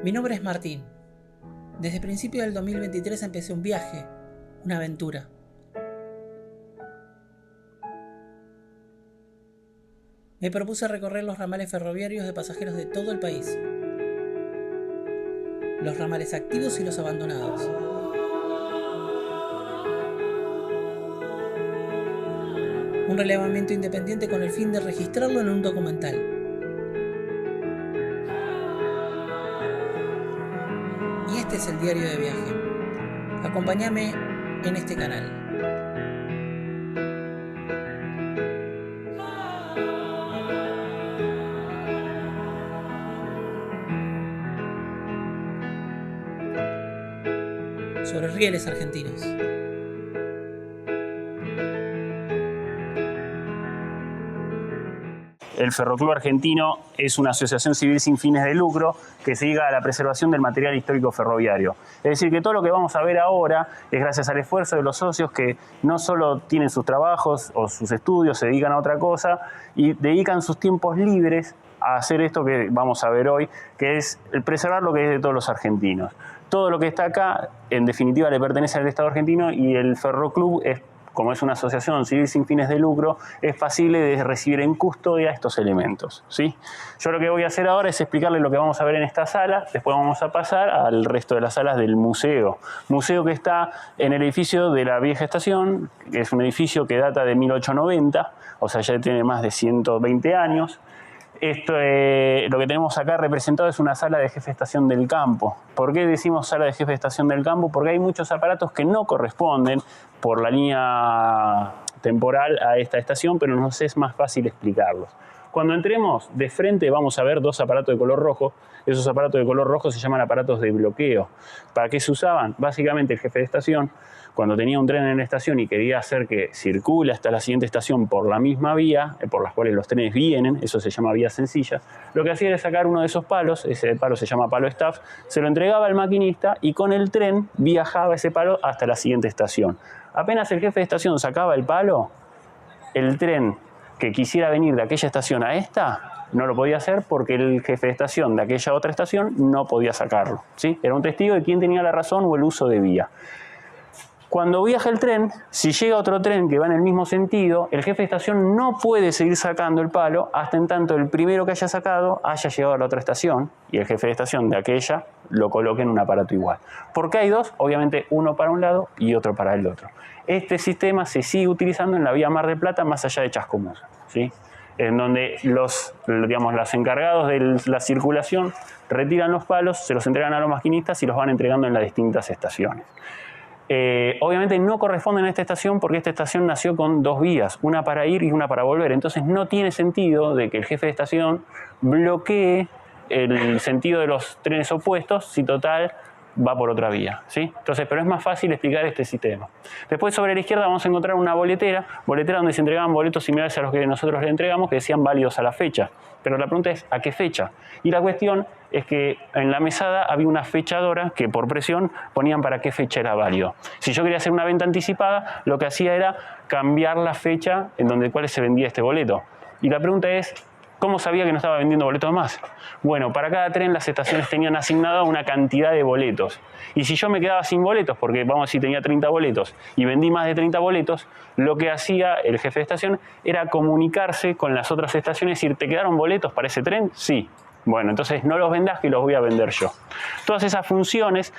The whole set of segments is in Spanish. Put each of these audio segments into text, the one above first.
Mi nombre es Martín. Desde principios del 2023 empecé un viaje, una aventura. Me propuse recorrer los ramales ferroviarios de pasajeros de todo el país. Los ramales activos y los abandonados. Un relevamiento independiente con el fin de registrarlo en un documental. Y este es el diario de viaje. Acompáñame en este canal. Sobre rieles argentinos. El Ferroclub Argentino es una asociación civil sin fines de lucro que se dedica a la preservación del material histórico ferroviario. Es decir, que todo lo que vamos a ver ahora es gracias al esfuerzo de los socios que no solo tienen sus trabajos o sus estudios, se dedican a otra cosa y dedican sus tiempos libres a hacer esto que vamos a ver hoy, que es el preservar lo que es de todos los argentinos. Todo lo que está acá, en definitiva, le pertenece al Estado argentino y el Ferroclub como es una asociación civil sin fines de lucro, es factible de recibir en custodia estos elementos, ¿sí? Yo lo que voy a hacer ahora es explicarles lo que vamos a ver en esta sala, después vamos a pasar al resto de las salas del museo. Museo que está en el edificio de la vieja estación, que es un edificio que data de 1890, o sea, ya tiene más de 120 años. Esto, lo que tenemos acá representado es una sala de jefe de estación del campo. ¿Por qué decimos sala de jefe de estación del campo? Porque hay muchos aparatos que no corresponden por la línea temporal a esta estación, pero nos es más fácil explicarlos. Cuando entremos de frente vamos a ver dos aparatos de color rojo. Esos aparatos de color rojo se llaman aparatos de bloqueo. ¿Para qué se usaban? Básicamente el jefe de estación, cuando tenía un tren en la estación y quería hacer que circule hasta la siguiente estación por la misma vía, por las cuales los trenes vienen, eso se llama vía sencilla, lo que hacía era sacar uno de esos palos, ese palo se llama palo staff, se lo entregaba al maquinista y con el tren viajaba ese palo hasta la siguiente estación. Apenas el jefe de estación sacaba el palo, el tren que quisiera venir de aquella estación a esta, no lo podía hacer porque el jefe de estación de aquella otra estación no podía sacarlo, ¿sí? Era un testigo de quién tenía la razón o el uso de vía. Cuando viaja el tren, si llega otro tren que va en el mismo sentido, el jefe de estación no puede seguir sacando el palo hasta en tanto el primero que haya sacado haya llegado a la otra estación y el jefe de estación de aquella lo coloque en un aparato igual. ¿Por qué hay dos? Obviamente uno para un lado y otro para el otro. Este sistema se sigue utilizando en la vía Mar del Plata más allá de Chascomús, ¿sí? En donde los encargados de la circulación retiran los palos, se los entregan a los maquinistas y los van entregando en las distintas estaciones. Obviamente no corresponden a esta estación porque esta estación nació con dos vías, una para ir y una para volver. Entonces no tiene sentido de que el jefe de estación bloquee el sentido de los trenes opuestos si total va por otra vía, ¿sí? Entonces, pero es más fácil explicar este sistema. Después sobre la izquierda vamos a encontrar una boletera donde se entregaban boletos similares a los que nosotros le entregamos que decían válidos a la fecha. Pero la pregunta es, ¿a qué fecha? Y la cuestión es que en la mesada había una fechadora que por presión ponían para qué fecha era válido. Si yo quería hacer una venta anticipada, lo que hacía era cambiar la fecha en cual se vendía este boleto. Y la pregunta es, ¿cómo sabía que no estaba vendiendo boletos más? Bueno, para cada tren las estaciones tenían asignada una cantidad de boletos. Y si yo me quedaba sin boletos, porque vamos a decir tenía 30 boletos y vendí más de 30 boletos, lo que hacía el jefe de estación era comunicarse con las otras estaciones y decir, ¿te quedaron boletos para ese tren? Sí. Bueno, entonces no los vendás que los voy a vender yo. Todas esas funciones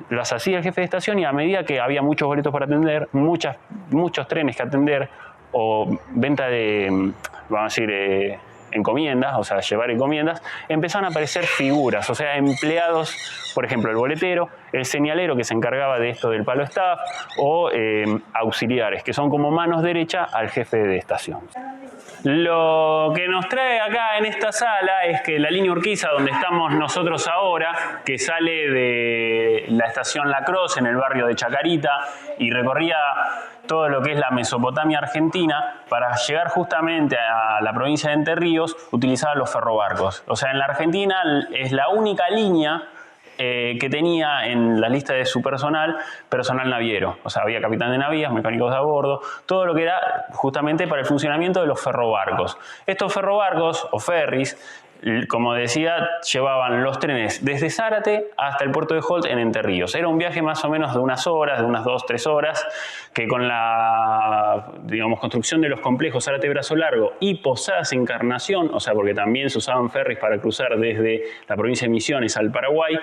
las hacía el jefe de estación y a medida que había muchos boletos para atender, muchos trenes que atender o venta de, vamos a decir, encomiendas, o sea, llevar encomiendas, empezaron a aparecer figuras, o sea, empleados, por ejemplo, el boletero, el señalero que se encargaba de esto del palo staff, o auxiliares, que son como manos derechas al jefe de estación. Lo que nos trae acá en esta sala es que la línea Urquiza, donde estamos nosotros ahora, que sale de la estación La Croce en el barrio de Chacarita y recorría todo lo que es la Mesopotamia argentina, para llegar justamente a la provincia de Entre Ríos, utilizaba los ferrobarcos. O sea, en la Argentina es la única línea que tenía en la lista de su personal naviero. O sea, había capitán de navías, mecánicos de a bordo, todo lo que era justamente para el funcionamiento de los ferrobarcos. Estos ferrobarcos o ferries como decía, llevaban los trenes desde Zárate hasta el puerto de Holt en Entre Ríos. Era un viaje más o menos de unas horas, de unas 2-3 horas, que con la, digamos, construcción de los complejos Zárate Brazo Largo y Posadas Encarnación, o sea, porque también se usaban ferries para cruzar desde la provincia de Misiones al Paraguay,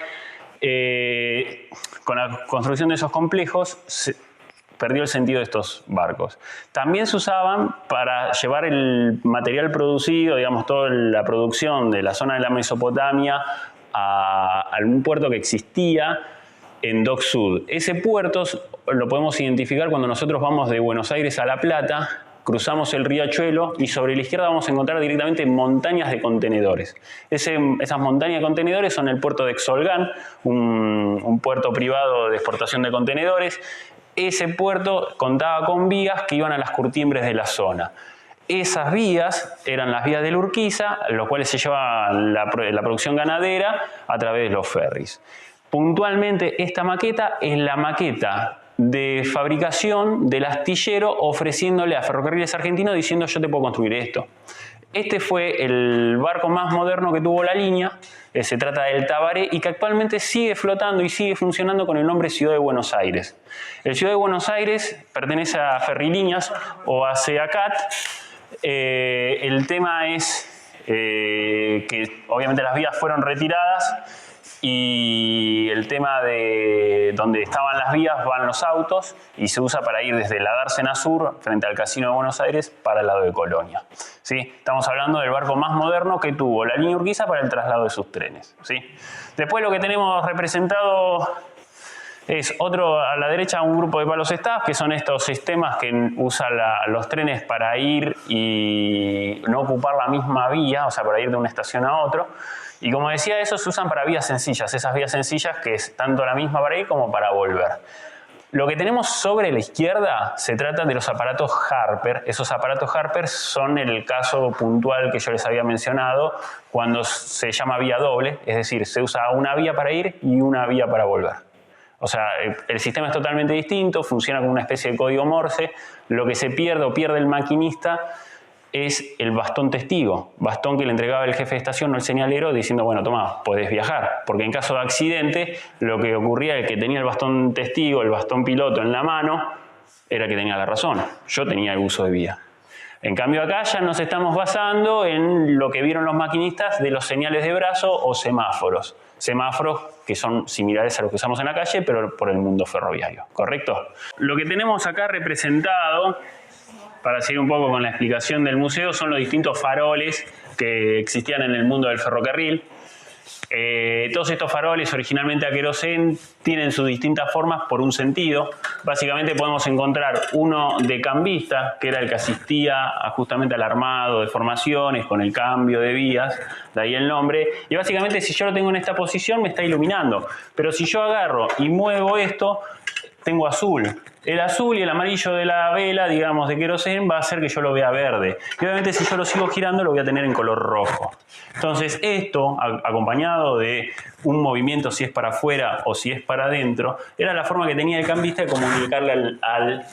con la construcción de esos complejos perdió el sentido de estos barcos. También se usaban para llevar el material producido, digamos, toda la producción de la zona de la Mesopotamia a un puerto que existía en Dock Sud. Ese puerto lo podemos identificar cuando nosotros vamos de Buenos Aires a La Plata, cruzamos el riachuelo y sobre la izquierda vamos a encontrar directamente montañas de contenedores. Esas montañas de contenedores son el puerto de Exolgán, un puerto privado de exportación de contenedores. Ese puerto contaba con vías que iban a las curtiembres de la zona. Esas vías eran las vías de la Urquiza, los cuales se llevaba la producción ganadera a través de los ferries. Puntualmente, esta maqueta es la maqueta de fabricación del astillero ofreciéndole a Ferrocarriles Argentinos diciendo yo te puedo construir esto. Este fue el barco más moderno que tuvo la línea, se trata del Tabaré y que actualmente sigue flotando y sigue funcionando con el nombre Ciudad de Buenos Aires. El Ciudad de Buenos Aires pertenece a Ferrilíneas o a SEACAT. El tema es que obviamente las vías fueron retiradas y el tema de donde estaban las vías van los autos y se usa para ir desde la Dársena Sur frente al Casino de Buenos Aires para el lado de Colonia. ¿Sí? Estamos hablando del barco más moderno que tuvo la línea Urquiza para el traslado de sus trenes. ¿Sí? Después lo que tenemos representado es otro a la derecha, un grupo de palos staff, que son estos sistemas que usan los trenes para ir y no ocupar la misma vía, o sea, para ir de una estación a otra. Y como decía, esos se usan para vías sencillas, esas vías sencillas que es tanto la misma para ir como para volver. Lo que tenemos sobre la izquierda se trata de los aparatos Harper. Esos aparatos Harper son el caso puntual que yo les había mencionado cuando se llama vía doble, es decir, se usa una vía para ir y una vía para volver. O sea, el sistema es totalmente distinto, funciona como una especie de código Morse. Lo que se pierde o pierde el maquinista es el bastón testigo, bastón que le entregaba el jefe de estación o el señalero diciendo, bueno, toma, podés viajar. Porque en caso de accidente, lo que ocurría, el que tenía el bastón testigo, el bastón piloto en la mano, era el que tenía la razón. Yo tenía el uso de vía. En cambio acá ya nos estamos basando en lo que vieron los maquinistas de los señales de brazo o semáforos. Semáforos que son similares a los que usamos en la calle, pero por el mundo ferroviario, ¿correcto? Lo que tenemos acá representado, para seguir un poco con la explicación del museo, son los distintos faroles que existían en el mundo del ferrocarril. Todos estos faroles, originalmente a querosén, tienen sus distintas formas por un sentido. Básicamente podemos encontrar uno de cambista, que era el que asistía justamente al armado de formaciones con el cambio de vías, de ahí el nombre. Y básicamente si yo lo tengo en esta posición me está iluminando. Pero si yo agarro y muevo esto, tengo azul. El azul y el amarillo de la vela, digamos, de querosén, va a hacer que yo lo vea verde. Y obviamente si yo lo sigo girando lo voy a tener en color rojo. Entonces esto, acompañado de un movimiento si es para afuera o si es para adentro, era la forma que tenía el cambista de comunicarle al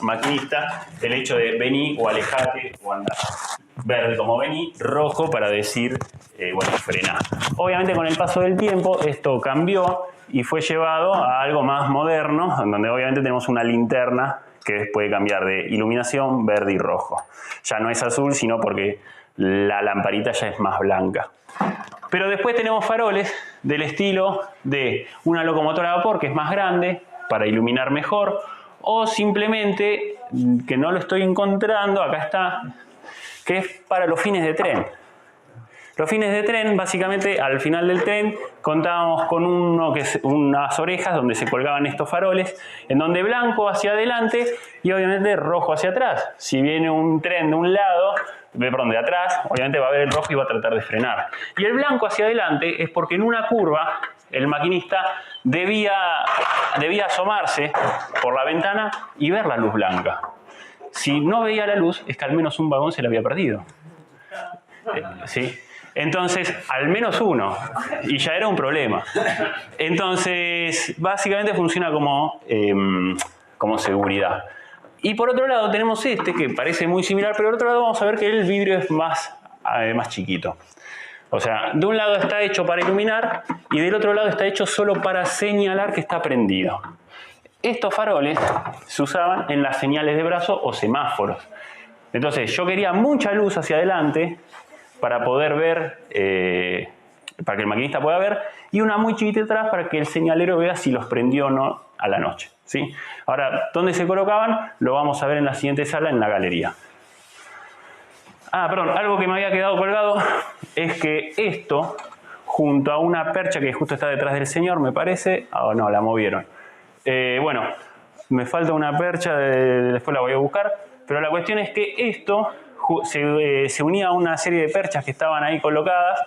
maquinista el hecho de vení o alejate o andá. Verde como vení, rojo para decir, bueno, frená. Obviamente con el paso del tiempo esto cambió y fue llevado a algo más moderno, donde obviamente tenemos una linterna que puede cambiar de iluminación verde y rojo. Ya no es azul, sino porque la lamparita ya es más blanca. Pero después tenemos faroles del estilo de una locomotora a vapor que es más grande para iluminar mejor, o simplemente, que no lo estoy encontrando, acá está, que es para los fines de tren. Los fines de tren, básicamente, al final del tren, contábamos con unas orejas donde se colgaban estos faroles, en donde blanco hacia adelante y obviamente rojo hacia atrás. Si viene un tren de un lado, de atrás, obviamente va a ver el rojo y va a tratar de frenar. Y el blanco hacia adelante es porque en una curva el maquinista debía asomarse por la ventana y ver la luz blanca. Si no veía la luz, es que al menos un vagón se le había perdido. ¿Sí? Entonces, al menos uno, y ya era un problema. Entonces, básicamente funciona como seguridad. Y por otro lado tenemos este, que parece muy similar, pero por otro lado vamos a ver que el vidrio es más chiquito. O sea, de un lado está hecho para iluminar y del otro lado está hecho solo para señalar que está prendido. Estos faroles se usaban en las señales de brazo o semáforos. Entonces yo quería mucha luz hacia adelante para poder ver, para que el maquinista pueda ver, y una muy chiquita atrás para que el señalero vea si los prendió o no a la noche, ¿sí? Ahora, ¿dónde se colocaban? Lo vamos a ver en la siguiente sala, en la galería. Ah, perdón, algo que me había quedado colgado es que esto, junto a una percha que justo está detrás del señor, me parece... Ah, no, la movieron. Bueno, me falta una percha, después la voy a buscar, pero la cuestión es que esto se unía a una serie de perchas que estaban ahí colocadas,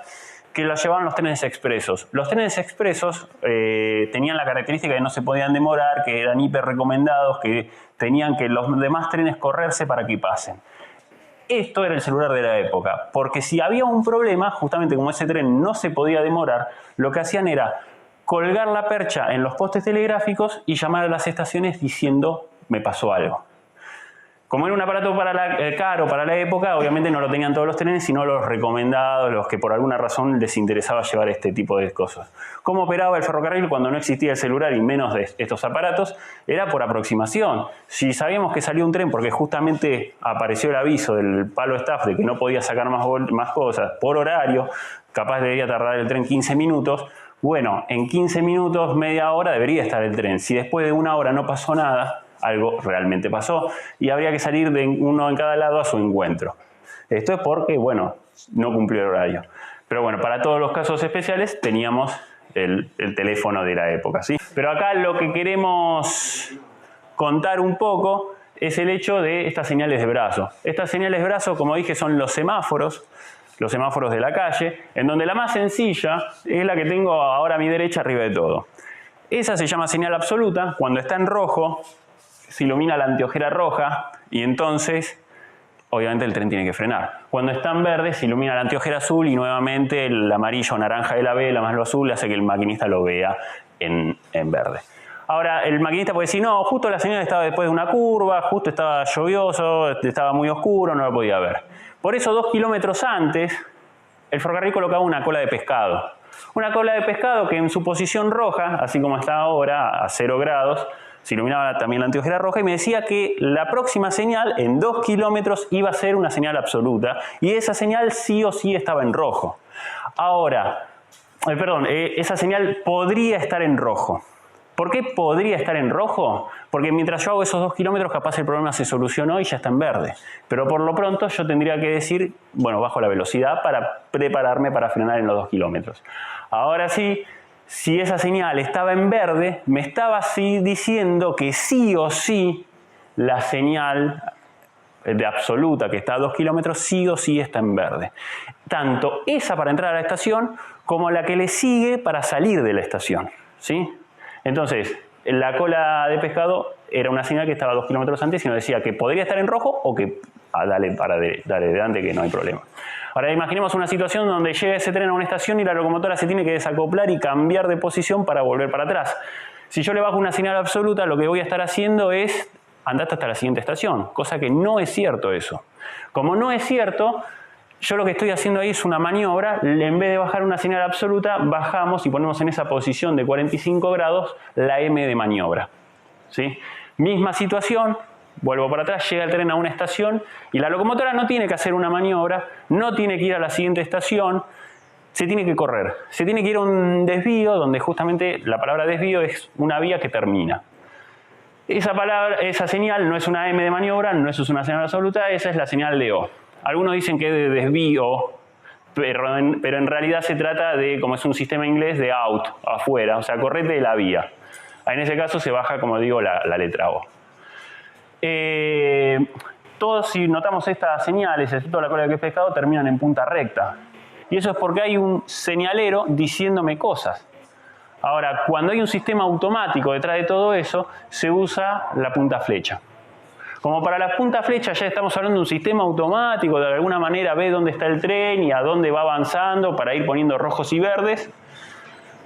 que las llevaban los trenes expresos. Los trenes expresos tenían la característica de que no se podían demorar, que eran hiper recomendados, que tenían que los demás trenes correrse para que pasen. Esto era el celular de la época, porque si había un problema, justamente como ese tren no se podía demorar, lo que hacían era colgar la percha en los postes telegráficos y llamar a las estaciones diciendo me pasó algo. Como era un aparato caro para la época, obviamente no lo tenían todos los trenes, sino los recomendados, los que por alguna razón les interesaba llevar este tipo de cosas. ¿Cómo operaba el ferrocarril cuando no existía el celular y menos de estos aparatos? Era por aproximación. Si sabíamos que salió un tren porque justamente apareció el aviso del palo staff de que no podía sacar más cosas por horario, capaz debería tardar el tren 15 minutos, bueno, en 15 minutos, media hora debería estar el tren. Si después de una hora no pasó nada, algo realmente pasó y habría que salir de uno en cada lado a su encuentro. Esto es porque, bueno, no cumplió el horario. Pero bueno, para todos los casos especiales teníamos el teléfono de la época, ¿sí? Pero acá lo que queremos contar un poco es el hecho de estas señales de brazo. Estas señales de brazo, como dije, son los semáforos de la calle, en donde la más sencilla es la que tengo ahora a mi derecha arriba de todo. Esa se llama señal absoluta. Cuando está en rojo, se ilumina la anteojera roja y entonces, obviamente, el tren tiene que frenar. Cuando está en verde, se ilumina la anteojera azul y nuevamente el amarillo o naranja de la vela más lo azul hace que el maquinista lo vea en verde. Ahora, el maquinista puede decir, no, justo la señal estaba después de una curva, justo estaba lluvioso, estaba muy oscuro, no lo podía ver. Por eso, 2 kilómetros antes, el ferrocarril colocaba una cola de pescado. Una cola de pescado que en su posición roja, así como está ahora, a 0 grados, se iluminaba también la anteojera roja y me decía que la próxima señal, en 2 kilómetros, iba a ser una señal absoluta y esa señal sí o sí estaba en rojo. Ahora, esa señal podría estar en rojo. ¿Por qué podría estar en rojo? Porque mientras yo hago esos 2 kilómetros, capaz el problema se solucionó y ya está en verde. Pero por lo pronto yo tendría que decir, bueno, bajo la velocidad para prepararme para frenar en los 2 kilómetros. Ahora sí, si esa señal estaba en verde, me estaba así diciendo que sí o sí la señal de absoluta que está a 2 kilómetros sí o sí está en verde. Tanto esa para entrar a la estación como la que le sigue para salir de la estación, ¿sí? Entonces, la cola de pescado era una señal que estaba 2 kilómetros antes y nos decía que podría estar en rojo o que dale adelante que no hay problema. Ahora imaginemos una situación donde llega ese tren a una estación y la locomotora se tiene que desacoplar y cambiar de posición para volver para atrás. Si yo le bajo una señal absoluta, lo que voy a estar haciendo es andate hasta la siguiente estación, cosa que no es cierto eso. Como no es cierto, yo lo que estoy haciendo ahí es una maniobra. En vez de bajar una señal absoluta, bajamos y ponemos en esa posición de 45 grados la M de maniobra, ¿sí? Misma situación, vuelvo para atrás, llega el tren a una estación y la locomotora no tiene que hacer una maniobra, no tiene que ir a la siguiente estación, se tiene que correr. Se tiene que ir a un desvío, donde justamente la palabra desvío es una vía que termina. Esa señal no es una M de maniobra, no es una señal absoluta, esa es la señal de O. Algunos dicen que es de desvío, pero en realidad se trata de, como es un sistema inglés, de out, afuera, o sea, correte de la vía. En ese caso se baja, como digo, la letra O. Todos, si notamos estas señales, excepto la cola de pescado, terminan en punta recta. Y eso es porque hay un señalero diciéndome cosas. Ahora, cuando hay un sistema automático detrás de todo eso, se usa la punta flecha. Como para las puntas flechas ya estamos hablando de un sistema automático, de alguna manera ve dónde está el tren y a dónde va avanzando para ir poniendo rojos y verdes.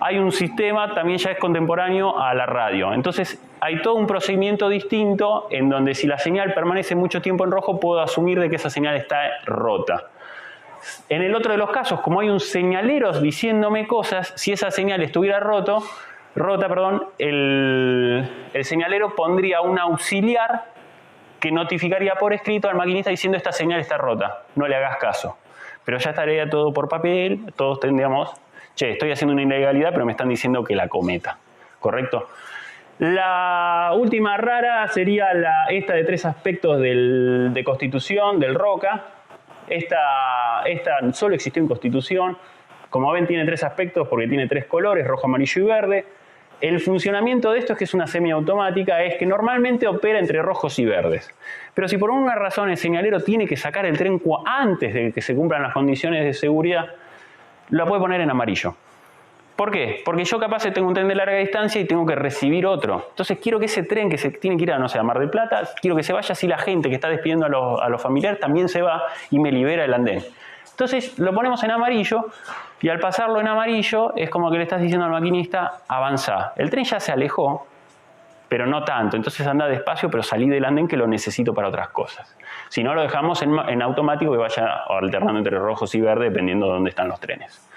Hay un sistema, también ya es contemporáneo a la radio. Entonces hay todo un procedimiento distinto en donde si la señal permanece mucho tiempo en rojo, puedo asumir de que esa señal está rota. En el otro de los casos, como hay un señalero diciéndome cosas, si esa señal estuviera rota, el señalero pondría un auxiliar que notificaría por escrito al maquinista diciendo esta señal está rota, no le hagas caso. Pero ya estaría todo por papel, todos tendríamos, che, estoy haciendo una ilegalidad, pero me están diciendo que la cometa, ¿correcto? La última rara sería esta de 3 aspectos de Constitución, del ROCA. Esta solo existió en Constitución. Como ven, tiene 3 aspectos porque tiene 3 colores, rojo, amarillo y verde. El funcionamiento de esto es que es una semiautomática, es que normalmente opera entre rojos y verdes. Pero si por una razón el señalero tiene que sacar el tren antes de que se cumplan las condiciones de seguridad, lo puede poner en amarillo. ¿Por qué? Porque yo capaz tengo un tren de larga distancia y tengo que recibir otro. Entonces quiero que ese tren que se tiene que ir a, no sé, a Mar del Plata, quiero que se vaya así la gente que está despidiendo a los familiares también se va y me libera el andén. Entonces lo ponemos en amarillo y al pasarlo en amarillo es como que le estás diciendo al maquinista, avanza. El tren ya se alejó, pero no tanto. Entonces anda despacio, pero salí del andén que lo necesito para otras cosas. Si no, lo dejamos en automático que vaya alternando entre rojos y verdes dependiendo de dónde están los trenes.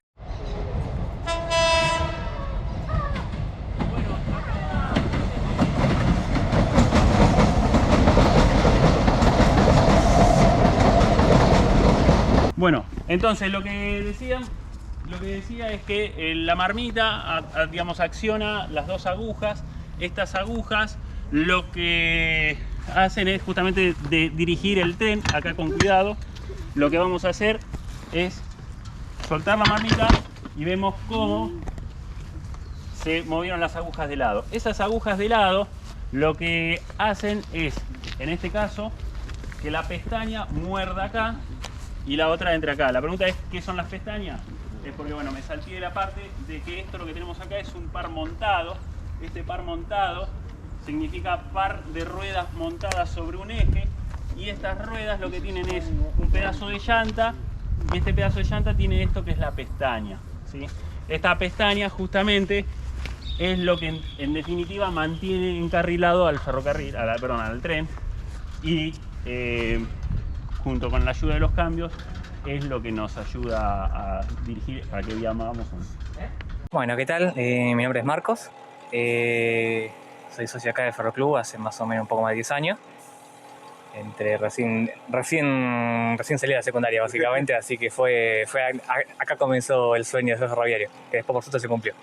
Bueno, entonces lo que decía es que la marmita, digamos, acciona las 2 agujas. Estas agujas lo que hacen es justamente dirigir el tren. Acá con cuidado, lo que vamos a hacer es soltar la marmita y vemos cómo se movieron las agujas de lado. Esas agujas de lado lo que hacen es, en este caso, que la pestaña muerda acá y la otra entre acá. La pregunta es, ¿qué son las pestañas? Es porque, bueno, me salté la parte de que esto lo que tenemos acá es un par montado. Este par montado significa par de ruedas montadas sobre un eje, y estas ruedas lo que tienen es un pedazo de llanta, y este pedazo de llanta tiene esto que es la pestaña, ¿sí? Esta pestaña justamente es lo que en definitiva mantiene encarrilado al ferrocarril, al tren, y junto con la ayuda de los cambios es lo que nos ayuda a dirigir para que vamos. Bueno, ¿qué tal? Mi nombre es Marcos. Soy socio acá del Ferroclub hace más o menos un poco más de 10 años. Recién salí de la secundaria, básicamente, así que acá comenzó el sueño de ser ferroviario, que después por suerte se cumplió.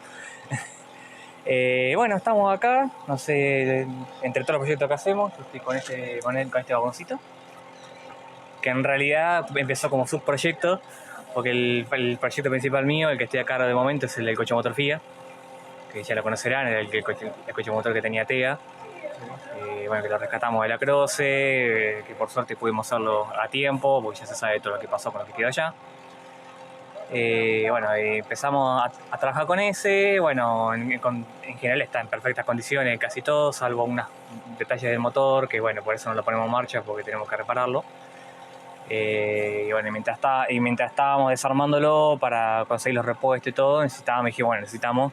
Bueno, estamos acá, no sé, entre todos los proyectos que hacemos, yo estoy con este vagoncito, que en realidad empezó como subproyecto, porque el proyecto principal mío, el que estoy acá de momento, es el del coche motor FIA, que ya lo conocerán, el coche motor que tenía TEA. Bueno, que lo rescatamos de la Croce, que por suerte pudimos hacerlo a tiempo, porque ya se sabe todo lo que pasó con lo que quedó allá. Bueno, empezamos a trabajar con ese. Bueno, en general está en perfectas condiciones casi todo, salvo unos detalles del motor, que bueno, por eso no lo ponemos en marcha, porque tenemos que repararlo. Y bueno, mientras estábamos desarmándolo para conseguir los repuestos y todo, necesitamos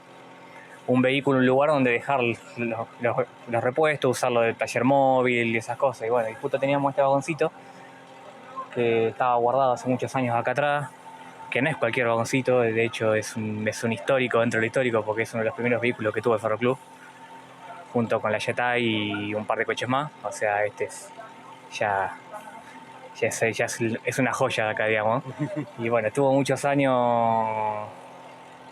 un vehículo, un lugar donde dejar los repuestos, usarlo de taller móvil y esas cosas. Y bueno, y justo teníamos este vagoncito que estaba guardado hace muchos años acá atrás, que no es cualquier vagoncito, de hecho es un histórico dentro del histórico, porque es uno de los primeros vehículos que tuvo el Ferroclub, junto con la Jetta y un par de coches más. O sea, este es una joya de acá, digamos. Y bueno, estuvo muchos años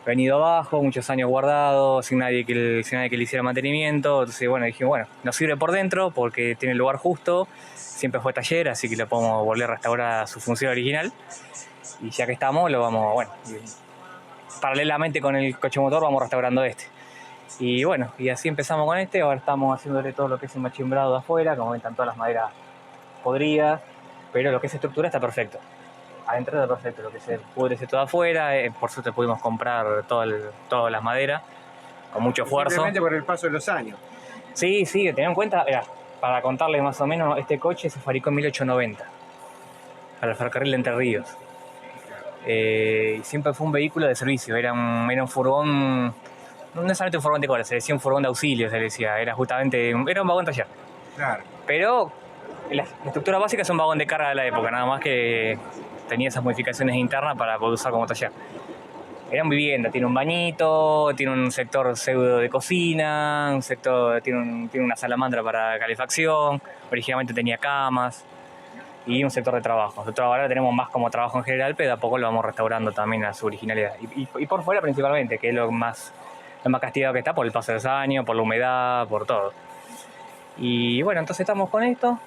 venido abajo, muchos años guardado, sin nadie que le hiciera mantenimiento. Entonces, bueno, dijimos, bueno, nos sirve por dentro porque tiene el lugar justo, siempre fue taller, así que lo podemos volver a restaurar a su función original. Y ya que estamos, paralelamente con el coche motor vamos restaurando este. Y bueno, y así empezamos con este. Ahora estamos haciéndole todo lo que es el machimbrado de afuera, como ven, están todas las maderas podridas, pero lo que es estructura está perfecto. Adentro está perfecto, lo que se pudre todo afuera. Por suerte pudimos comprar todas las maderas con mucho esfuerzo. Simplemente por el paso de los años. Sí, tened en cuenta, para contarles más o menos, este coche se fabricó en 1890 para el ferrocarril de Entre Ríos. Y siempre fue un vehículo de servicio, era un furgón, no necesariamente un furgón de cola, se decía un furgón de auxilio, se decía, era un vagón taller. Claro. Pero la estructura básica es un vagón de carga de la época, nada más que tenía esas modificaciones internas para poder usar como taller. Era una vivienda, tiene un bañito, tiene un sector pseudo de cocina, un sector, tiene una salamandra para calefacción, originalmente tenía camas y un sector de trabajo. Nosotros ahora tenemos más como trabajo en general, pero de a poco lo vamos restaurando también a su originalidad. Y por fuera principalmente, que es lo más castigado que está por el paso de los años, por la humedad, por todo. Y bueno, entonces estamos con esto.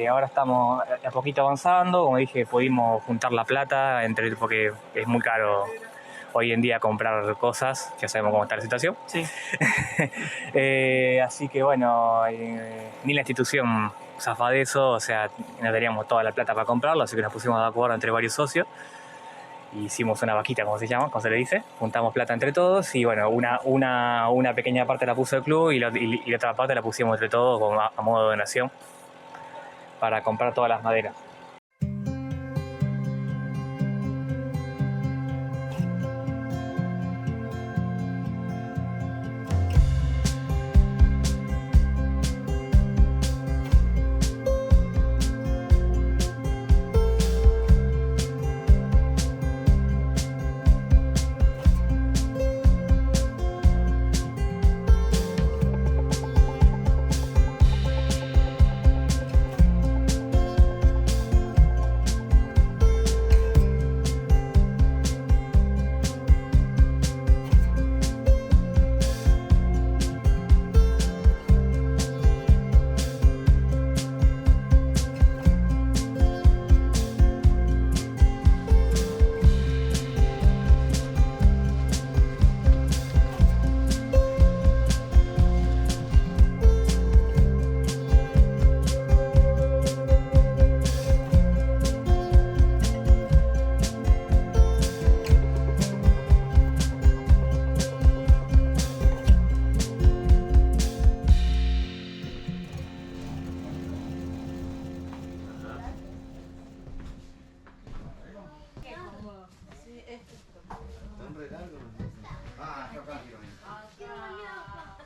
Ahora estamos a poquito avanzando. Como dije, pudimos juntar la plata porque es muy caro hoy en día comprar cosas. Ya sabemos cómo está la situación. Sí. Así que bueno, ni la institución zafa de eso. O sea, no teníamos toda la plata para comprarlo, así que nos pusimos de acuerdo entre varios socios. Hicimos una vaquita, como se le dice. Juntamos plata entre todos y bueno, una pequeña parte la puso el club y la otra parte la pusimos entre todos como a modo de donación para comprar todas las maderas.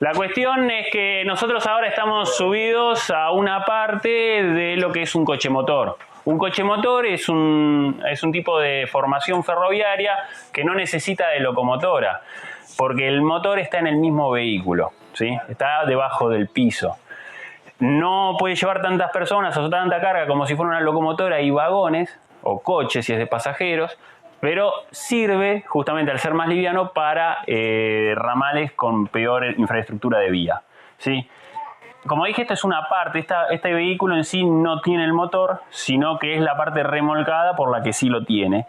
La cuestión es que nosotros ahora estamos subidos a una parte de lo que es un coche motor. Un coche motor es un tipo de formación ferroviaria que no necesita de locomotora, porque el motor está en el mismo vehículo, ¿sí? Está debajo del piso. No puede llevar tantas personas o tanta carga como si fuera una locomotora y vagones, o coches si es de pasajeros, pero sirve justamente al ser más liviano para ramales con peor infraestructura de vía, ¿sí? Como dije, esta es una parte, este vehículo en sí no tiene el motor, sino que es la parte remolcada por la que sí lo tiene.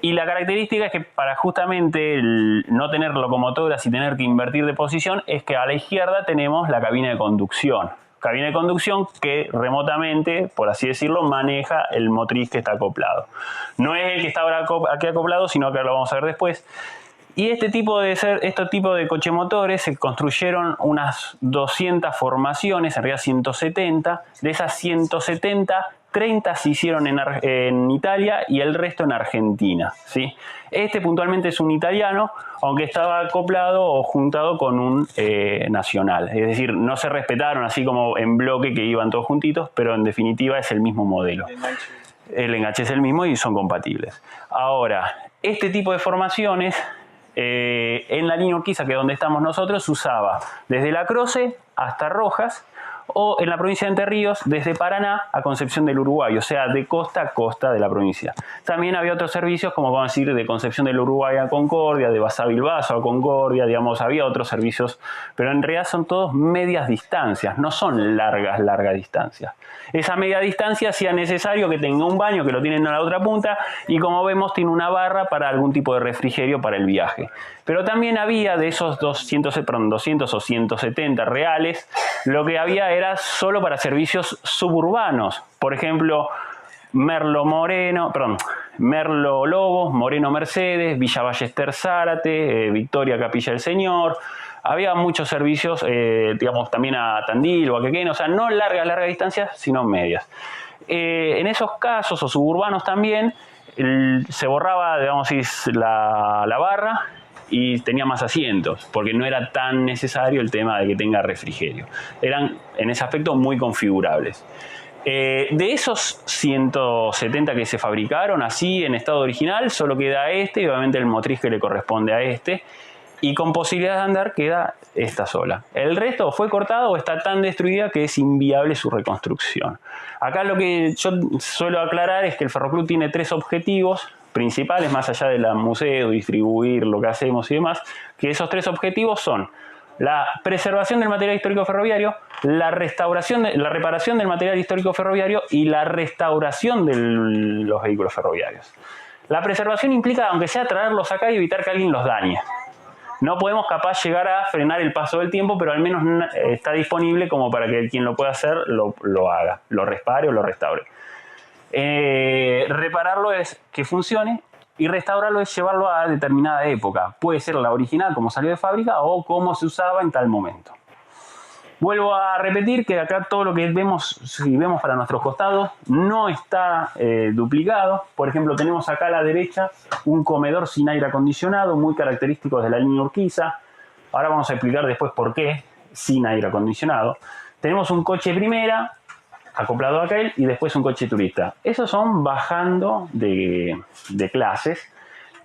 Y la característica es que para justamente no tener locomotoras y tener que invertir de posición, es que a la izquierda tenemos la cabina de conducción. Cabina de conducción que remotamente, por así decirlo, maneja el motriz que está acoplado. No es el que está ahora aquí acoplado, sino que lo vamos a ver después. Y este tipo de cochemotores se construyeron unas 200 formaciones, en realidad 170. De esas 170, 30 se hicieron en Italia y el resto en Argentina, ¿sí? Este puntualmente es un italiano, aunque estaba acoplado o juntado con un nacional. Es decir, no se respetaron así como en bloque que iban todos juntitos, pero en definitiva es el mismo modelo. El enganche es el mismo y son compatibles. Ahora, este tipo de formaciones en la línea Urquiza, que es donde estamos nosotros, se usaba desde La Croce hasta Rojas, o en la provincia de Entre Ríos, desde Paraná a Concepción del Uruguay, o sea, de costa a costa de la provincia. También había otros servicios, como vamos a decir, de Concepción del Uruguay a Concordia, de Basavilbaso a Concordia, digamos, había otros servicios, pero en realidad son todos medias distancias, no son largas distancias. Esa media distancia hacía necesario que tenga un baño, que lo tienen a la otra punta, y como vemos tiene una barra para algún tipo de refrigerio para el viaje. Pero también había de esos 200 o 170 reales, lo que había era solo para servicios suburbanos. Por ejemplo, Merlo Lobos, Moreno Mercedes, Villa Ballester Zárate, Victoria Capilla del Señor. Había muchos servicios, digamos, también a Tandil o a Quequén, o sea, no largas distancias, sino medias. En esos casos, o suburbanos también, se borraba, digamos, la barra y tenía más asientos, porque no era tan necesario el tema de que tenga refrigerio. Eran, en ese aspecto, muy configurables. De esos 170 que se fabricaron así en estado original, solo queda este y obviamente el motriz que le corresponde a este. Y con posibilidad de andar queda esta sola. El resto fue cortado o está tan destruida que es inviable su reconstrucción. Acá lo que yo suelo aclarar es que el Ferroclub tiene 3 objetivos principales, más allá del museo, distribuir lo que hacemos y demás, que esos 3 objetivos son la preservación del material histórico ferroviario, la reparación del material histórico ferroviario y la restauración de los vehículos ferroviarios. La preservación implica, aunque sea traerlos acá y evitar que alguien los dañe. No podemos capaz llegar a frenar el paso del tiempo, pero al menos está disponible como para que quien lo pueda hacer lo haga, lo repare o lo restaure. Repararlo es que funcione y restaurarlo es llevarlo a determinada época. Puede ser la original como salió de fábrica o como se usaba en tal momento. Vuelvo a repetir que acá todo lo que vemos, si vemos para nuestros costados, no está duplicado. Por ejemplo, tenemos acá a la derecha un comedor sin aire acondicionado, muy característico de la línea Urquiza. Ahora vamos a explicar después por qué sin aire acondicionado. Tenemos un coche primera, acoplado a aquel, y después un coche turista. Esos son bajando de clases.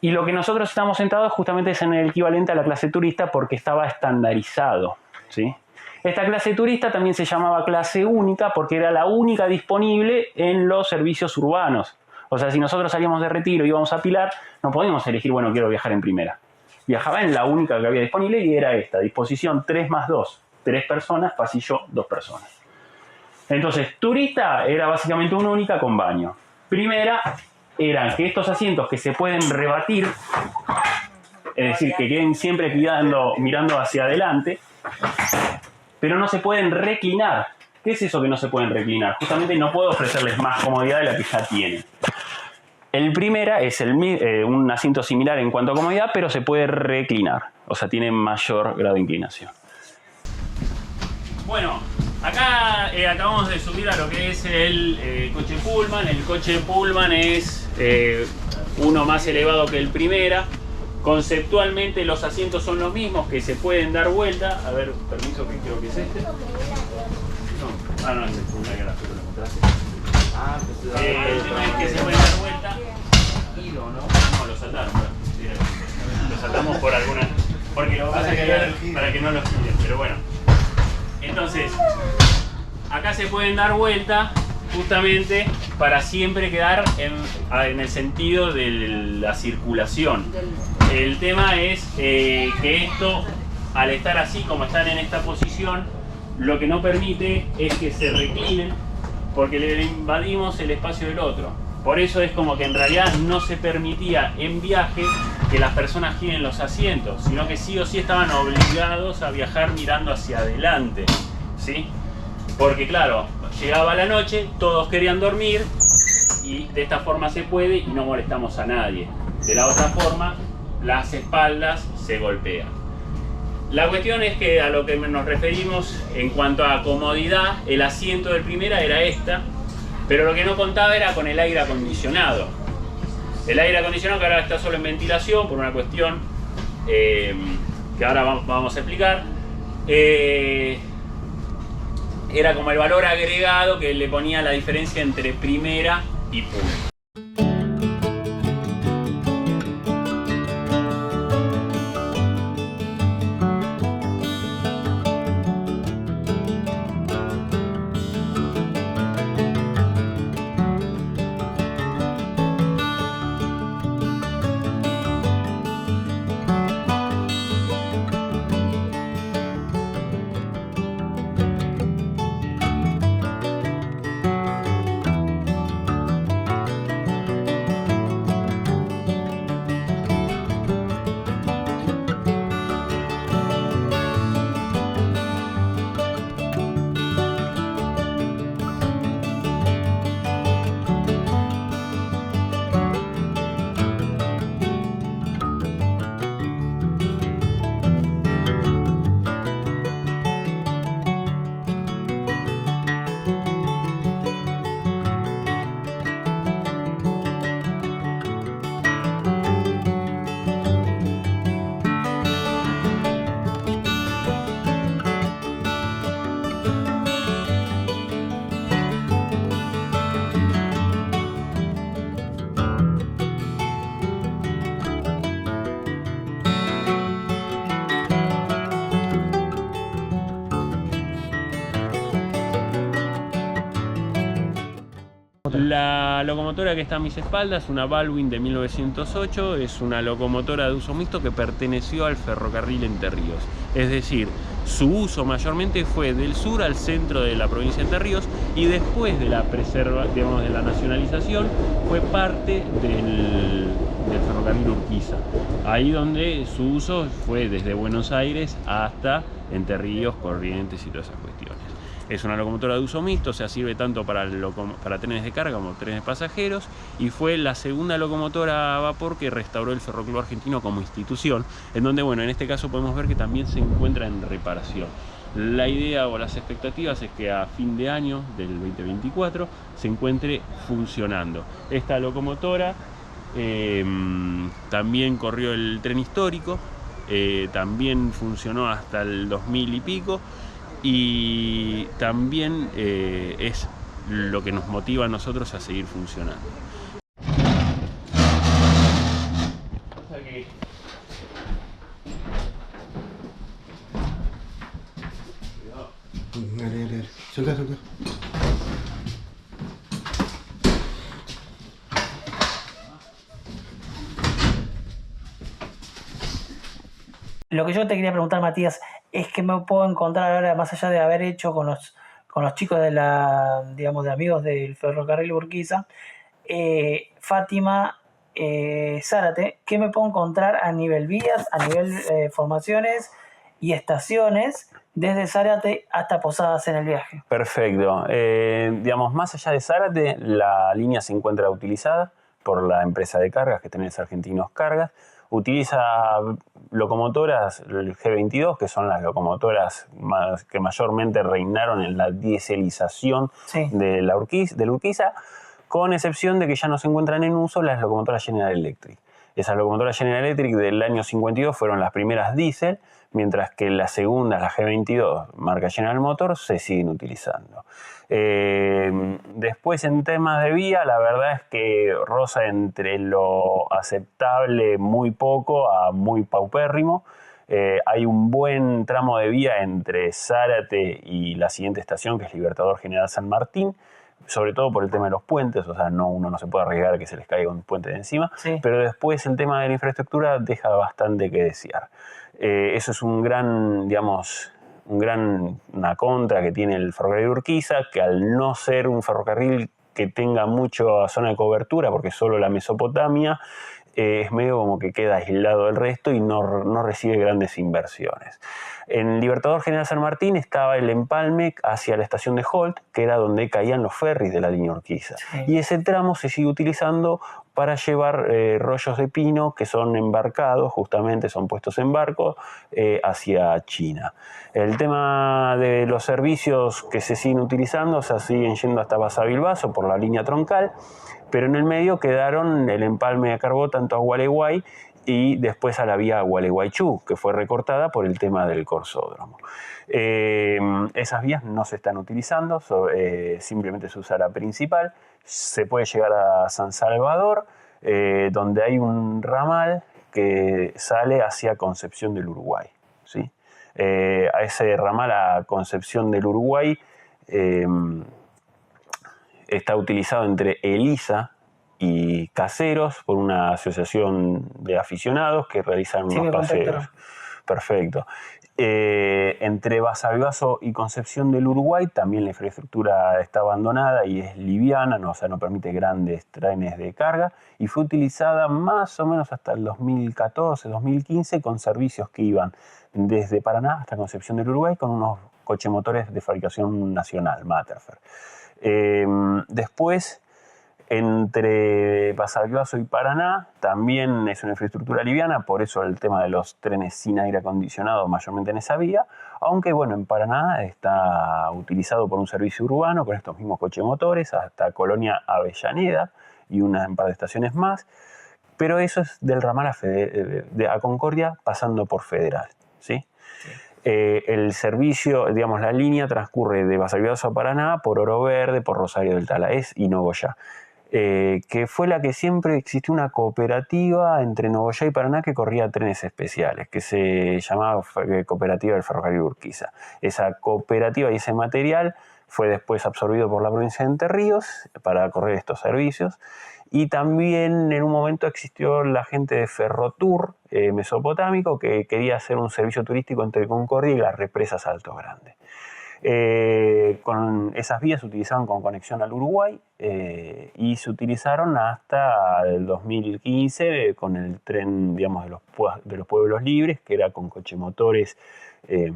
Y lo que nosotros estamos sentados justamente es en el equivalente a la clase turista porque estaba estandarizado, ¿sí? Esta clase turista también se llamaba clase única porque era la única disponible en los servicios urbanos. O sea, si nosotros salíamos de retiro y íbamos a Pilar, no podíamos elegir, bueno, quiero viajar en primera. Viajaba en la única que había disponible y era esta, disposición 3+2. 3 personas, pasillo 2 personas. Entonces, turista era básicamente una única con baño. Primera eran que estos asientos que se pueden rebatir, es decir, que queden siempre mirando hacia adelante, pero no se pueden reclinar. ¿Qué es eso que no se pueden reclinar? Justamente no puedo ofrecerles más comodidad de la que ya tienen. El primera es un asiento similar en cuanto a comodidad, pero se puede reclinar. O sea, tiene mayor grado de inclinación. Bueno, acá acabamos de subir a lo que es el coche Pullman. El coche Pullman es uno más elevado que el primera. Conceptualmente los asientos son los mismos, que se pueden dar vuelta. A ver, permiso, que creo que es este. No, no es este, una que la foto lo mostraste. El tema es que se pueden dar vuelta. No, lo saltaron. Lo saltamos por alguna. Porque lo pasa que para que no los giren, pero bueno. Entonces, acá se pueden dar vuelta justamente para siempre quedar en el sentido de la circulación. El tema es que esto, al estar así como están en esta posición, lo que no permite es que se reclinen porque le invadimos el espacio del otro. Por eso es como que en realidad no se permitía en viaje que las personas giren los asientos, sino que sí o sí estaban obligados a viajar mirando hacia adelante, ¿sí? Porque claro, llegaba la noche, todos querían dormir y de esta forma se puede y no molestamos a nadie. De la otra forma, las espaldas se golpean. La cuestión es que a lo que nos referimos en cuanto a comodidad, el asiento del primera era esta, pero lo que no contaba era con el aire acondicionado. El aire acondicionado que ahora está solo en ventilación por una cuestión que ahora vamos a explicar. Era como el valor agregado que le ponía la diferencia entre primera y Pullman. locomotora? La locomotora que está a mis espaldas, una Baldwin de 1908, es una locomotora de uso mixto que perteneció al ferrocarril Entre Ríos. Es decir, su uso mayormente fue del sur al centro de la provincia de Entre Ríos, y después de la de la nacionalización fue parte del ferrocarril Urquiza. Ahí donde su uso fue desde Buenos Aires hasta Entre Ríos, Corrientes y todas esas cuestiones. Es una locomotora de uso mixto, o sea, sirve tanto para trenes de carga como trenes de pasajeros, y fue la segunda locomotora a vapor que restauró el Ferroclub Argentino como institución, en donde, bueno, en este caso podemos ver que también se encuentra en reparación. La idea o las expectativas es que a fin de año del 2024 se encuentre funcionando. Esta locomotora también corrió el tren histórico, también funcionó hasta el 2000 y pico, y también es lo que nos motiva a nosotros a seguir funcionando. Dale. Soltá. Lo que yo te quería preguntar, Matías, es que me puedo encontrar ahora, más allá de haber hecho con los chicos de de amigos del ferrocarril Urquiza, Fátima, Zárate, ¿qué me puedo encontrar a nivel vías, a nivel formaciones y estaciones desde Zárate hasta Posadas en el viaje? Perfecto. Más allá de Zárate, la línea se encuentra utilizada por la empresa de cargas, que tenés Argentinos Cargas. Utiliza locomotoras, el G22, que son las locomotoras que mayormente reinaron en la dieselización del Urquiza, con excepción de que ya no se encuentran en uso las locomotoras General Electric. Esas locomotoras General Electric del año 52 fueron las primeras diésel, mientras que las segundas, las G22, marca General Motors, se siguen utilizando. Después, en temas de vía, la verdad es que roza entre lo aceptable muy poco a muy paupérrimo. Hay un buen tramo de vía entre Zárate y la siguiente estación, que es Libertador General San Martín, sobre todo por el tema de los puentes, o sea, uno no se puede arriesgar a que se les caiga un puente de encima, pero después el tema de la infraestructura deja bastante que desear. Eso es una contra que tiene el ferrocarril Urquiza, que al no ser un ferrocarril que tenga mucha zona de cobertura, porque solo la Mesopotamia, es medio como que queda aislado del resto y no recibe grandes inversiones. En Libertador General San Martín estaba el empalme hacia la estación de Holt, que era donde caían los ferries de la línea Urquiza. Y ese tramo se sigue utilizando para llevar rollos de pino que son embarcados, justamente son puestos en barco hacia China. El tema de los servicios que se siguen utilizando, o sea, siguen yendo hasta Basavilbaso por la línea troncal, pero en el medio quedaron el empalme de cargo tanto a Gualeguay y después a la vía Gualeguaychú, que fue recortada por el tema del corsódromo. Esas vías no se están utilizando, simplemente se usa la principal. Se puede llegar a San Salvador, donde hay un ramal que sale hacia Concepción del Uruguay, ¿sí? A ese ramal a Concepción del Uruguay está utilizado entre Elisa y Caseros por una asociación de aficionados que realizan unos paseos. Perfecto. Entre Basavilbaso y Concepción del Uruguay también la infraestructura está abandonada y es liviana, no permite grandes trenes de carga, y fue utilizada más o menos hasta el 2014-2015 con servicios que iban desde Paraná hasta Concepción del Uruguay con unos cochemotores de fabricación nacional, Materfer. Después, entre Basavilbaso y Paraná, también es una infraestructura liviana, por eso el tema de los trenes sin aire acondicionado mayormente en esa vía, aunque bueno, en Paraná está utilizado por un servicio urbano con estos mismos cochemotores hasta Colonia Avellaneda y un par de estaciones más, pero eso es del ramal a Concordia pasando por Federal, ¿sí? El servicio, la línea transcurre de Basavilbaso a Paraná por Oro Verde, por Rosario del Talaes y Nogoyá, que fue la que siempre existió una cooperativa entre Nogoyá y Paraná que corría trenes especiales, que se llamaba Cooperativa del Ferrocarril Urquiza. Esa cooperativa y ese material fue después absorbido por la provincia de Entre Ríos para correr estos servicios. Y también en un momento existió la gente de Ferrotur mesopotámico que quería hacer un servicio turístico entre Concordia y las represas Alto Grande. Con esas vías se utilizaban con conexión al Uruguay y se utilizaron hasta el 2015 con el tren, digamos, de los pueblos libres, que era con cochemotores de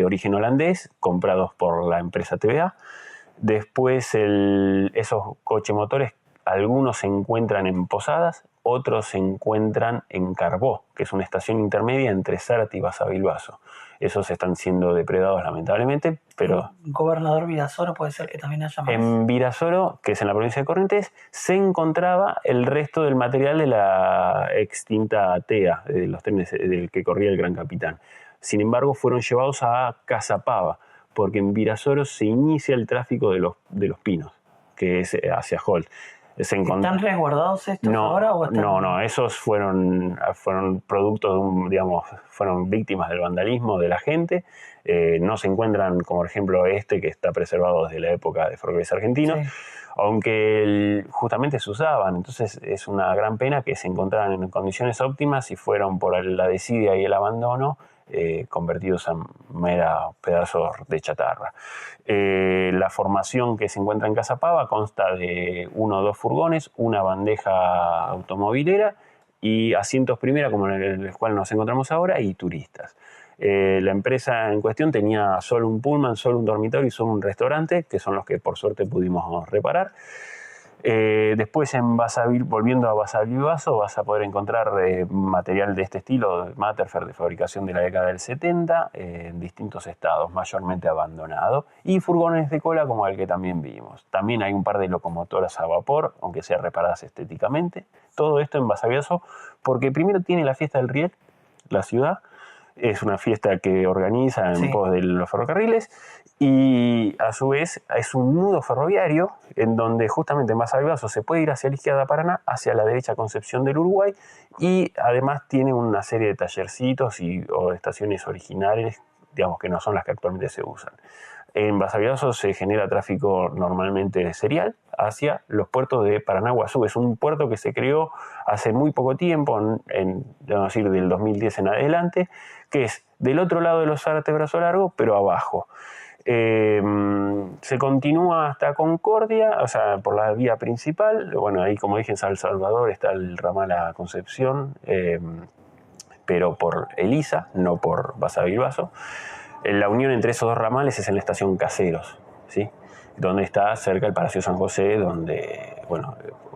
origen holandés comprados por la empresa TVA. Después esos cochemotores, algunos se encuentran en Posadas, otros se encuentran en Carbó, que es una estación intermedia entre Zárate y Basavilbaso. Esos están siendo depredados lamentablemente, pero... Gobernador Virasoro puede ser que también haya más. En Virasoro, que es en la provincia de Corrientes, se encontraba el resto del material de la extinta TEA, de los trenes del que corría el Gran Capitán. Sin embargo, fueron llevados a Cazapava, porque en Virasoro se inicia el tráfico de los pinos, que es hacia Holt. ¿Están resguardados estos ahora? ¿O están... No, esos fueron productos fueron víctimas del vandalismo de la gente. No se encuentran, como por ejemplo que está preservado desde la época de Ferrocarriles Argentinos, sí, aunque justamente se usaban. Entonces es una gran pena que se encontraran en condiciones óptimas y fueron por la desidia y el abandono convertidos en mera pedazos de chatarra. La formación que se encuentra en Cazapava consta de 1 o 2 furgones, una bandeja automovilera y asientos primera, como en el cual nos encontramos ahora, y turistas. La empresa en cuestión tenía solo un pullman, solo un dormitorio y solo un restaurante, que son los que por suerte pudimos reparar. Después volviendo a Basavilbaso vas a poder encontrar material de este estilo, Materfer, de fabricación de la década del 70, en distintos estados, mayormente abandonado, y furgones de cola como el que también vimos. También hay un par de locomotoras a vapor, aunque sean reparadas estéticamente. Todo esto en Basavilbaso porque primero tiene la fiesta del Riel, la ciudad. Es una fiesta que organiza en pos de los ferrocarriles y a su vez es un nudo ferroviario en donde justamente en Basavilbaso se puede ir hacia la izquierda Paraná, hacia la derecha Concepción del Uruguay, y además tiene una serie de tallercitos o estaciones originales, digamos, que no son las que actualmente se usan. En Basavilbaso se genera tráfico normalmente serial hacia los puertos de Paraná-Guazú. Es un puerto que se creó hace muy poco tiempo, vamos a decir del 2010 en adelante, que es del otro lado de los Zárate Brazo Largo, pero abajo. Se continúa hasta Concordia, o sea, por la vía principal. Bueno, ahí como dije en San Salvador está el ramal a Concepción, pero por Elisa, no por Basavilbaso. La unión entre esos dos ramales es en la estación Caseros, ¿sí? Donde está cerca el Palacio San José, donde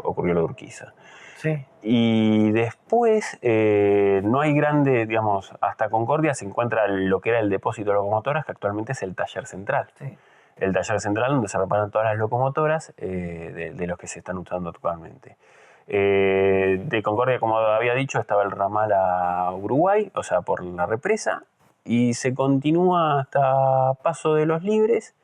ocurrió la Urquiza. Sí. Y después no hay grande, digamos, hasta Concordia se encuentra lo que era el depósito de locomotoras, que actualmente es el taller central. Sí. El taller central donde se reparan todas las locomotoras de los que se están usando actualmente. De Concordia, como había dicho, estaba el ramal a Uruguay, o sea, por la represa, y se continúa hasta Paso de los Libres,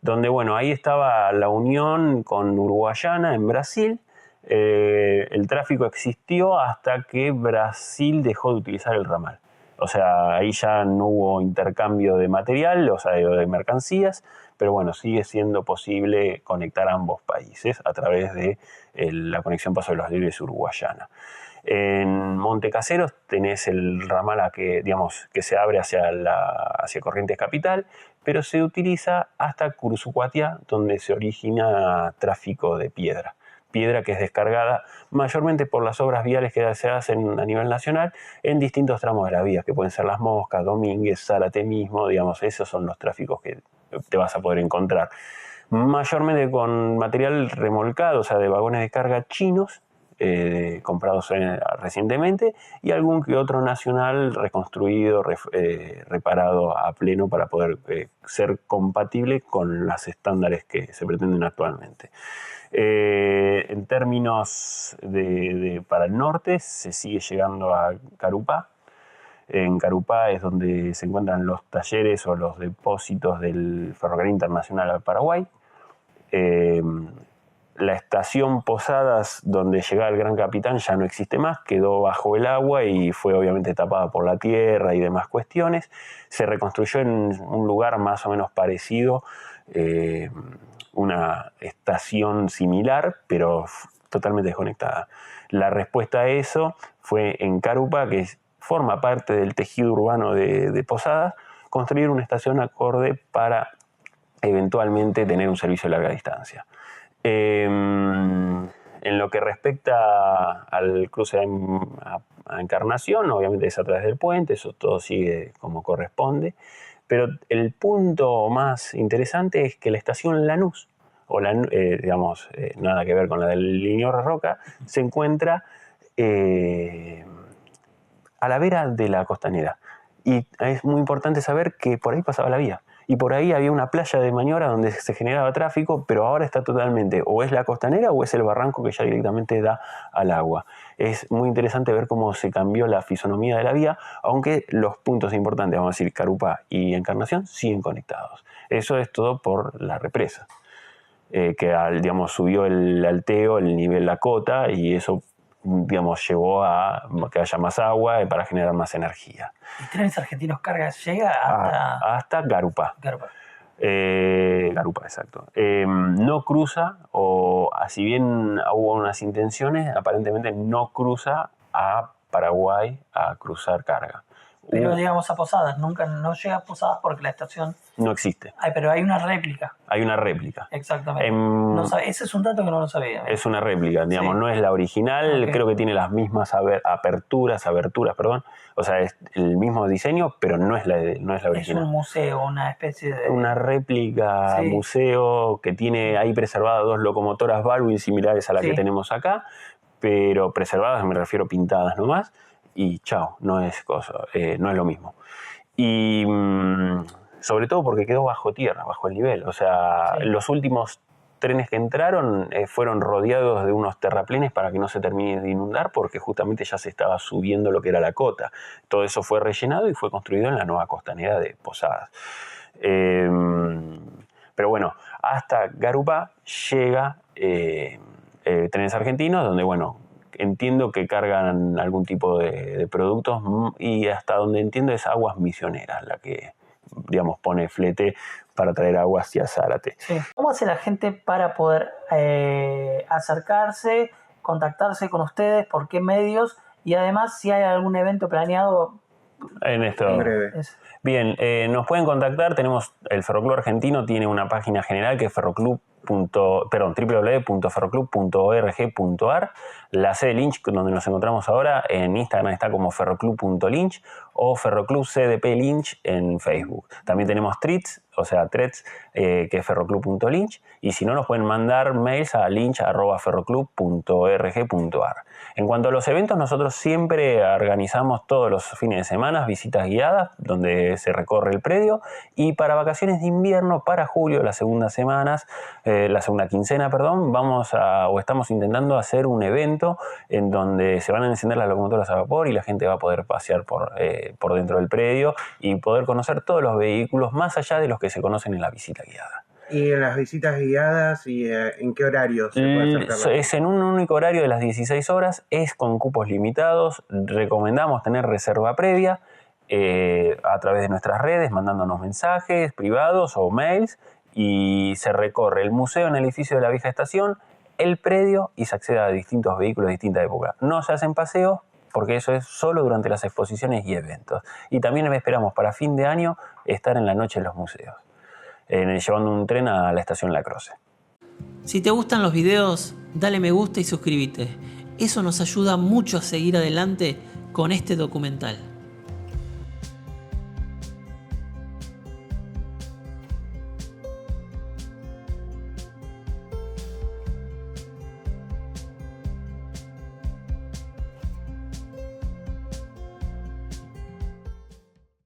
donde, ahí estaba la unión con Uruguayana en Brasil. El tráfico existió hasta que Brasil dejó de utilizar el ramal. O sea, ahí ya no hubo intercambio de material, o sea, de mercancías, pero sigue siendo posible conectar a ambos países a través de la conexión Paso de los Libres uruguayana. En Montecaseros tenés el ramal que se abre hacia Corrientes Capital, pero se utiliza hasta Cursucuatía, donde se origina tráfico de piedra que es descargada mayormente por las obras viales que se hacen a nivel nacional en distintos tramos de la vía, que pueden ser Las Moscas, Domínguez, Zárate mismo, esos son los tráficos que te vas a poder encontrar. Mayormente con material remolcado, o sea, de vagones de carga chinos, comprados recientemente, y algún que otro nacional reconstruido, reparado a pleno para poder ser compatible con los estándares que se pretenden actualmente. En términos para el norte se sigue llegando a Carupá. En Carupá es donde se encuentran los talleres o los depósitos del Ferrocarril Internacional al Paraguay. La estación Posadas, donde llegaba el Gran Capitán, ya no existe más, quedó bajo el agua y fue obviamente tapada por la tierra y demás cuestiones. Se reconstruyó en un lugar más o menos parecido, una estación similar, pero totalmente desconectada. La respuesta a eso fue en Carupá, que forma parte del tejido urbano de Posadas, construir una estación acorde para eventualmente tener un servicio de larga distancia. En lo que respecta al cruce a Encarnación, obviamente es a través del puente, eso todo sigue como corresponde, pero el punto más interesante es que la estación Lanús, o nada que ver con la del Liniers Roca, se encuentra a la vera de la costanera. Y es muy importante saber que por ahí pasaba la vía. Y por ahí había una playa de maniobra donde se generaba tráfico, pero ahora está totalmente, o es la costanera o es el barranco que ya directamente da al agua. Es muy interesante ver cómo se cambió la fisonomía de la vía, aunque los puntos importantes, vamos a decir, Carupá y Encarnación, siguen conectados. Eso es todo por la represa, que subió el alteo, el nivel, la cota, y eso llevó a que haya más agua para generar más energía. ¿Y Trenes Argentinos Cargas llega hasta Carupá? Carupá, exacto. No cruza, si bien hubo unas intenciones, aparentemente no cruza a Paraguay a cruzar carga. Pero digamos a Posadas, nunca no llega a Posadas porque la estación no existe. Pero hay una réplica. Hay una réplica. Exactamente. No ese es un dato que no lo sabía. Es una réplica, no es la original, okay. Creo que tiene las mismas aberturas, o sea, es el mismo diseño, pero no es la original. Es un museo, una especie de... Una réplica museo que tiene ahí preservadas 2 locomotoras Baldwin similares a la que tenemos acá, pero preservadas, me refiero pintadas nomás, y chao, no es lo mismo. Y sobre todo porque quedó bajo tierra, bajo el nivel. O sea, los últimos trenes que entraron fueron rodeados de unos terraplenes para que no se termine de inundar, porque justamente ya se estaba subiendo lo que era la cota. Todo eso fue rellenado y fue construido en la nueva costanera de Posadas. Pero bueno, hasta Carupá llega Trenes Argentinos, donde entiendo que cargan algún tipo de productos, y hasta donde entiendo es Aguas Misioneras la que, pone flete para traer agua hacia Zárate. Sí. ¿Cómo hace la gente para poder acercarse, contactarse con ustedes? ¿Por qué medios? Y además, si hay algún evento planeado en esto. En breve. Bien, nos pueden contactar. Tenemos el Ferroclub Argentino, tiene una página general que es www.ferroclub.org.ar. La sede Lynch, donde nos encontramos ahora, en Instagram está como ferroclub.lynch o Ferroclub CDP Lynch en Facebook. También tenemos threads, que es ferroclub.lynch, y si no, nos pueden mandar mails a lynch@ferroclub.org.ar. En cuanto a los eventos, nosotros siempre organizamos todos los fines de semana visitas guiadas donde se recorre el predio, y para vacaciones de invierno, para julio, la segunda quincena, estamos intentando hacer un evento en donde se van a encender las locomotoras a vapor y la gente va a poder pasear por dentro del predio y poder conocer todos los vehículos más allá de los que se conocen en la visita guiada. ¿Y en las visitas guiadas y en qué horario se puede acercar? Es en un único horario de las 16 horas, es con cupos limitados. Recomendamos tener reserva previa a través de nuestras redes, mandándonos mensajes privados o mails, y se recorre el museo en el edificio de la vieja estación, el predio, y se accede a distintos vehículos de distinta época. No se hacen paseos, porque eso es solo durante las exposiciones y eventos. Y también esperamos para fin de año estar en la noche en los museos, llevando un tren a la estación La Croce. Si te gustan los videos, dale me gusta y suscríbete. Eso nos ayuda mucho a seguir adelante con este documental.